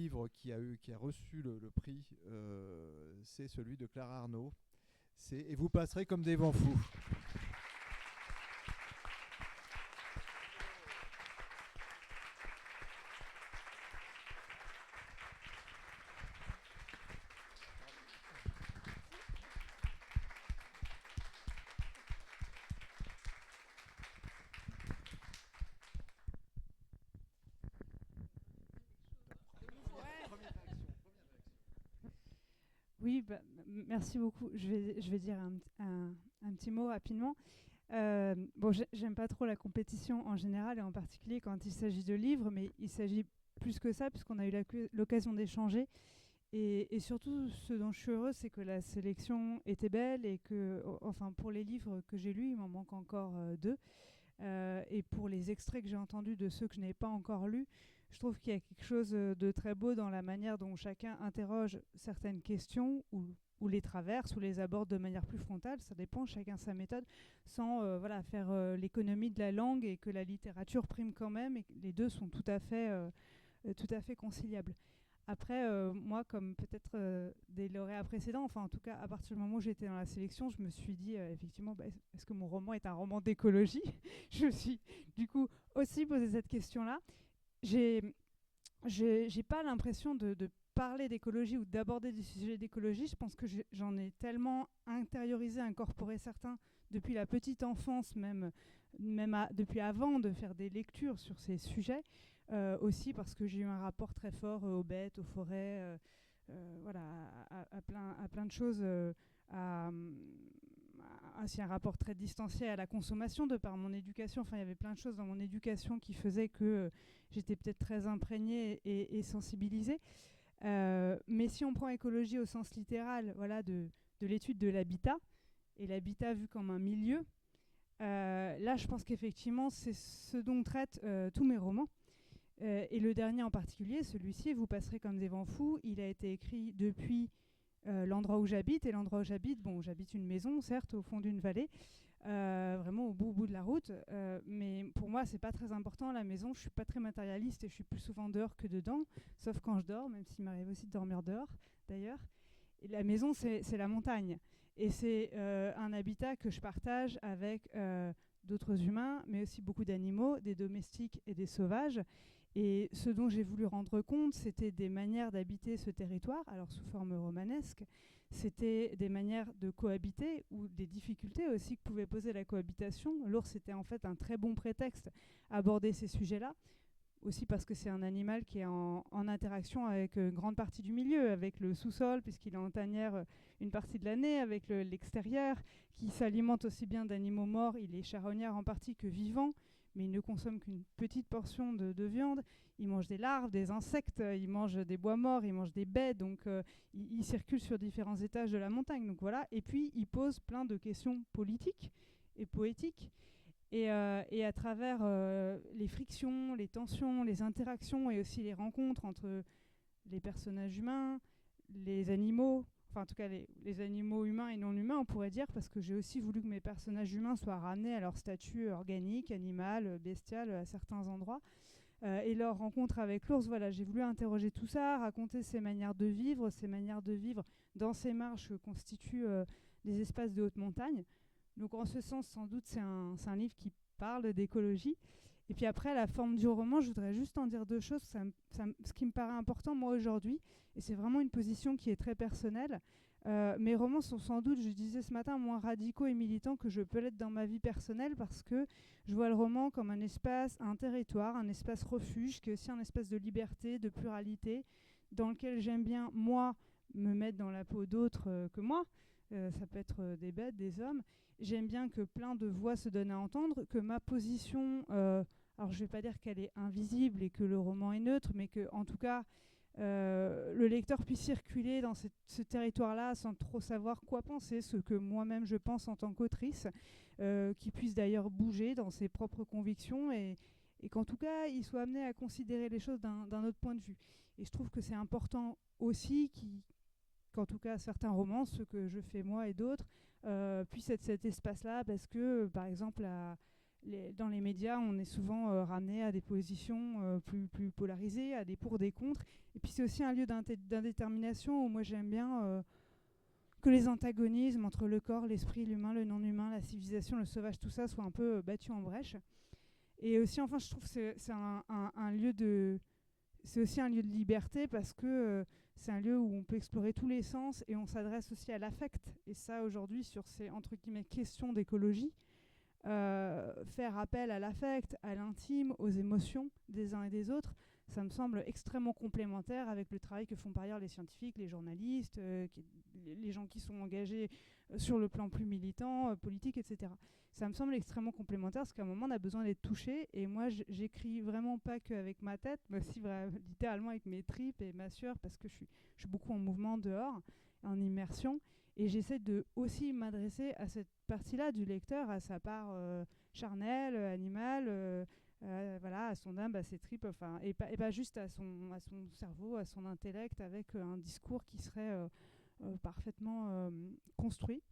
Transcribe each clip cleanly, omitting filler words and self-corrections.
livre qui a reçu le prix, c'est celui de Clara Arnaud. Et vous passerez comme des vents fous. Oui, merci beaucoup. Je vais dire un petit mot rapidement. Bon, j'aime pas trop la compétition en général et en particulier quand il s'agit de livres, mais il s'agit plus que ça puisqu'on a eu l'occasion d'échanger. Et surtout, ce dont je suis heureuse, c'est que la sélection était belle et que, enfin, pour les livres que j'ai lus, il m'en manque encore deux. Et pour les extraits que j'ai entendus de ceux que je n'ai pas encore lus, je trouve qu'il y a quelque chose de très beau dans la manière dont chacun interroge certaines questions ou les traverse ou les aborde de manière plus frontale. Ça dépend, chacun sa méthode, sans voilà, faire l'économie de la langue et que la littérature prime quand même. Et que les deux sont tout à fait conciliables. Après, moi, comme peut-être des lauréats précédents, enfin en tout cas, à partir du moment où j'étais dans la sélection, je me suis dit, effectivement, est-ce que mon roman est un roman d'écologie? Je me suis du coup aussi posé cette question-là. J'ai pas l'impression de parler d'écologie ou d'aborder des sujets d'écologie. Je pense que j'en ai tellement intériorisé, incorporé certains depuis la petite enfance, depuis avant de faire des lectures sur ces sujets. Aussi parce que j'ai eu un rapport très fort aux bêtes, aux forêts, voilà, à plein de choses, ainsi un rapport très distancié à la consommation de par mon éducation. Enfin, il y avait plein de choses dans mon éducation qui faisaient que j'étais peut-être très imprégnée et sensibilisée. Mais si on prend écologie au sens littéral, voilà, de l'étude de l'habitat, et l'habitat vu comme un milieu, là, je pense qu'effectivement, c'est ce dont traitent tous mes romans. Et le dernier en particulier, celui-ci, Vous passerez comme des vents fous, il a été écrit depuis l'endroit où j'habite. Et l'endroit où j'habite, bon, j'habite une maison, certes, au fond d'une vallée, vraiment au bout de la route. Mais pour moi, c'est pas très important, la maison. Je suis pas très matérialiste et je suis plus souvent dehors que dedans, sauf quand je dors, même s'il m'arrive aussi de dormir dehors, d'ailleurs. Et la maison, c'est la montagne. Et c'est un habitat que je partage avec d'autres humains, mais aussi beaucoup d'animaux, des domestiques et des sauvages. Et ce dont j'ai voulu rendre compte, c'était des manières d'habiter ce territoire, alors sous forme romanesque. C'était des manières de cohabiter ou des difficultés aussi que pouvait poser la cohabitation. L'ours était en fait un très bon prétexte à aborder ces sujets-là, aussi parce que c'est un animal qui est en interaction avec une grande partie du milieu, avec le sous-sol, puisqu'il est en tanière une partie de l'année, avec l'extérieur, qui s'alimente aussi bien d'animaux morts, il est charognard en partie, que vivant, mais il ne consomme qu'une petite portion de viande. Il mange des larves, des insectes, il mange des bois morts, il mange des baies, donc il circule sur différents étages de la montagne. Donc voilà. Et puis il pose plein de questions politiques et poétiques. Et à travers les frictions, les tensions, les interactions et aussi les rencontres entre les personnages humains, les animaux, enfin en tout cas les animaux humains et non humains, on pourrait dire, parce que j'ai aussi voulu que mes personnages humains soient ramenés à leur statut organique, animal, bestial à certains endroits. Et leur rencontre avec l'ours, voilà, j'ai voulu interroger tout ça, raconter ces manières de vivre dans ces marches que constituent des espaces de haute montagne. Donc en ce sens, sans doute, c'est un livre qui parle d'écologie. Et puis après, la forme du roman, je voudrais juste en dire deux choses. Ce qui me paraît important, moi, aujourd'hui, et c'est vraiment une position qui est très personnelle, mes romans sont sans doute, je disais ce matin, moins radicaux et militants que je peux l'être dans ma vie personnelle, parce que je vois le roman comme un espace, un territoire, un espace refuge, qui est aussi un espace de liberté, de pluralité, dans lequel j'aime bien, moi, me mettre dans la peau d'autres que moi. Ça peut être des bêtes, des hommes. J'aime bien que plein de voix se donnent à entendre, que ma position, alors je ne vais pas dire qu'elle est invisible et que le roman est neutre, mais que en tout cas, le lecteur puisse circuler dans ce territoire-là sans trop savoir quoi penser, ce que moi-même je pense en tant qu'autrice, qui puisse d'ailleurs bouger dans ses propres convictions et qu'en tout cas, il soit amené à considérer les choses d'un autre point de vue. Et je trouve que c'est important aussi qu'en tout cas certains romans, ceux que je fais moi et d'autres, puissent être cet espace-là, parce que par exemple dans les médias, on est souvent ramené à des positions plus polarisées, à des pour, des contre. Et puis c'est aussi un lieu d'indétermination où moi j'aime bien que les antagonismes entre le corps, l'esprit, l'humain, le non-humain, la civilisation, le sauvage, tout ça soit un peu battu en brèche. Et aussi, enfin, je trouve que c'est un lieu de... C'est aussi un lieu de liberté parce que c'est un lieu où on peut explorer tous les sens et on s'adresse aussi à l'affect. Et ça, aujourd'hui, sur ces, entre guillemets, questions d'écologie, faire appel à l'affect, à l'intime, aux émotions des uns et des autres, ça me semble extrêmement complémentaire avec le travail que font par ailleurs les scientifiques, les journalistes, les gens qui sont engagés sur le plan plus militant, politique, etc. Ça me semble extrêmement complémentaire parce qu'à un moment on a besoin d'être touché et moi j'écris vraiment pas qu'avec ma tête, mais aussi littéralement avec mes tripes et ma sueur parce que je suis beaucoup en mouvement dehors, en immersion. Et j'essaie de aussi m'adresser à cette partie-là du lecteur, à sa part charnelle, animale, voilà, à son âme, à ses tripes, enfin, et pas juste à son cerveau, à son intellect, avec un discours qui serait parfaitement construit.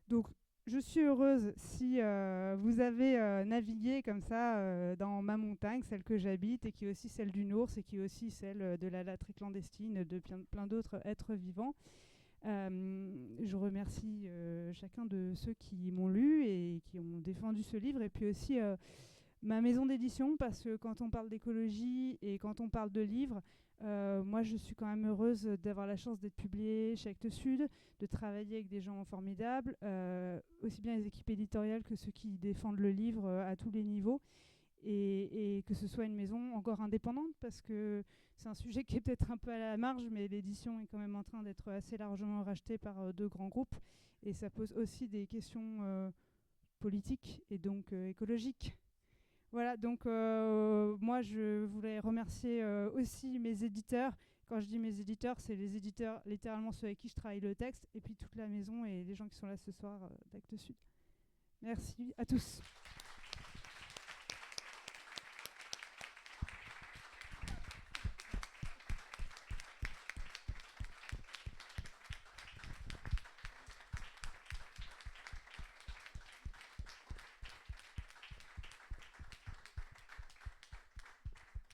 Donc, je suis heureuse si vous avez navigué comme ça dans ma montagne, celle que j'habite, et qui est aussi celle du Nours, et qui est aussi celle de la latterie clandestine, de plein d'autres êtres vivants. Je remercie chacun de ceux qui m'ont lu et qui ont défendu ce livre, et puis aussi ma maison d'édition, parce que quand on parle d'écologie et quand on parle de livres, moi je suis quand même heureuse d'avoir la chance d'être publiée chez Actes Sud, de travailler avec des gens formidables, aussi bien les équipes éditoriales que ceux qui défendent le livre à tous les niveaux. Et que ce soit une maison encore indépendante, parce que c'est un sujet qui est peut-être un peu à la marge, mais l'édition est quand même en train d'être assez largement rachetée par deux grands groupes, et ça pose aussi des questions politiques et donc écologiques. Voilà, donc moi je voulais remercier aussi mes éditeurs. Quand je dis mes éditeurs, c'est les éditeurs littéralement ceux avec qui je travaille le texte, et puis toute la maison et les gens qui sont là ce soir d'Actes Sud. Merci à tous.